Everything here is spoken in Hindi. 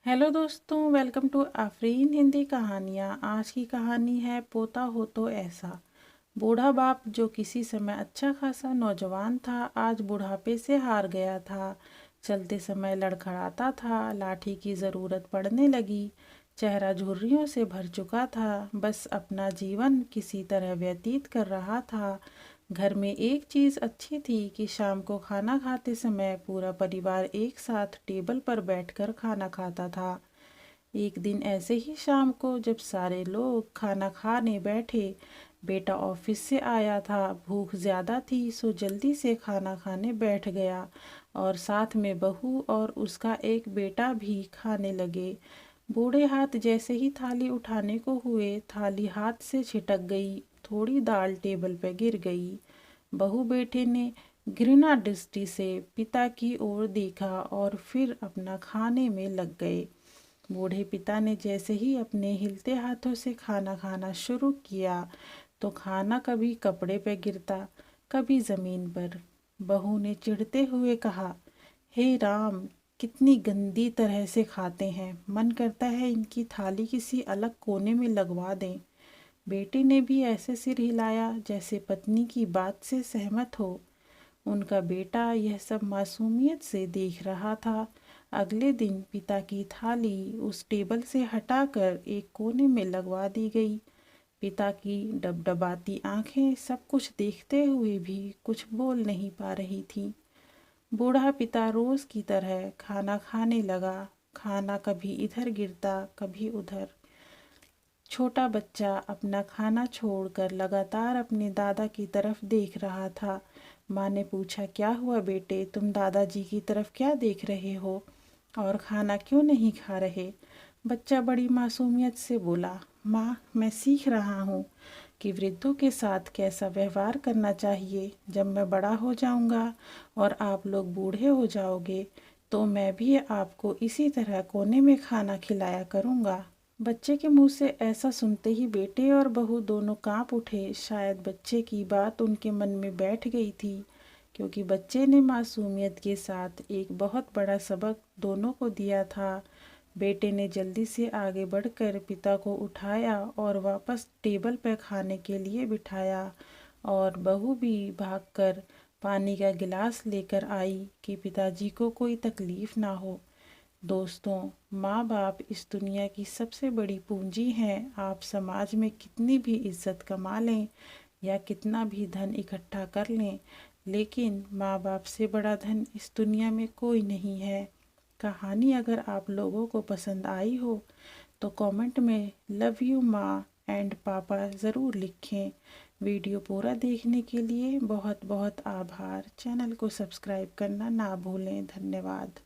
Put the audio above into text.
हेलो दोस्तों, वेलकम टू आफरीन हिंदी कहानियाँ। आज की कहानी है पोता हो तो ऐसा। बूढ़ा बाप जो किसी समय अच्छा खासा नौजवान था, आज बुढ़ापे से हार गया था। चलते समय लड़खड़ाता था, लाठी की ज़रूरत पड़ने लगी। चेहरा झुर्रियों से भर चुका था, बस अपना जीवन किसी तरह व्यतीत कर रहा था। घर में एक चीज़ अच्छी थी कि शाम को खाना खाते समय पूरा परिवार एक साथ टेबल पर बैठकर खाना खाता था। एक दिन ऐसे ही शाम को जब सारे लोग खाना खाने बैठे, बेटा ऑफिस से आया था। भूख ज़्यादा थी सो जल्दी से खाना खाने बैठ गया और साथ में बहू और उसका एक बेटा भी खाने लगे। बूढ़े हाथ जैसे ही थाली उठाने को हुए, थाली हाथ से छिटक गई। थोड़ी दाल टेबल पर गिर गई। बहू बेटे ने घृणा दृष्टि से पिता की ओर देखा और फिर अपना खाने में लग गए। बूढ़े पिता ने जैसे ही अपने हिलते हाथों से खाना खाना शुरू किया तो खाना कभी कपड़े पे गिरता, कभी ज़मीन पर। बहू ने चिढ़ते हुए कहा, हे राम, कितनी गंदी तरह से खाते हैं, मन करता है इनकी थाली किसी अलग कोने में लगवा दें। बेटे ने भी ऐसे सिर हिलाया जैसे पत्नी की बात से सहमत हो। उनका बेटा यह सब मासूमियत से देख रहा था। अगले दिन पिता की थाली उस टेबल से हटाकर एक कोने में लगवा दी गई। पिता की डबडबाती आंखें सब कुछ देखते हुए भी कुछ बोल नहीं पा रही थीं। बूढ़ा पिता रोज की तरह खाना खाने लगा। खाना कभी इधर गिरता, कभी उधर। छोटा बच्चा अपना खाना छोड़कर लगातार अपने दादा की तरफ देख रहा था। माँ ने पूछा, क्या हुआ बेटे, तुम दादाजी की तरफ क्या देख रहे हो और खाना क्यों नहीं खा रहे? बच्चा बड़ी मासूमियत से बोला, माँ, मैं सीख रहा हूँ कि वृद्धों के साथ कैसा व्यवहार करना चाहिए। जब मैं बड़ा हो जाऊँगा और आप लोग बूढ़े हो जाओगे तो मैं भी आपको इसी तरह कोने में खाना खिलाया करूँगा। बच्चे के मुंह से ऐसा सुनते ही बेटे और बहू दोनों कांप उठे। शायद बच्चे की बात उनके मन में बैठ गई थी, क्योंकि बच्चे ने मासूमियत के साथ एक बहुत बड़ा सबक दोनों को दिया था। बेटे ने जल्दी से आगे बढ़कर पिता को उठाया और वापस टेबल पर खाने के लिए बिठाया, और बहू भी भागकर पानी का गिलास लेकर आई कि पिताजी को कोई तकलीफ ना हो। दोस्तों, माँ बाप इस दुनिया की सबसे बड़ी पूंजी हैं। आप समाज में कितनी भी इज्जत कमा लें या कितना भी धन इकट्ठा कर लें, लेकिन माँ बाप से बड़ा धन इस दुनिया में कोई नहीं है। कहानी अगर आप लोगों को पसंद आई हो तो कमेंट में लव यू माँ एंड पापा ज़रूर लिखें। वीडियो पूरा देखने के लिए बहुत बहुत आभार। चैनल को सब्सक्राइब करना ना भूलें। धन्यवाद।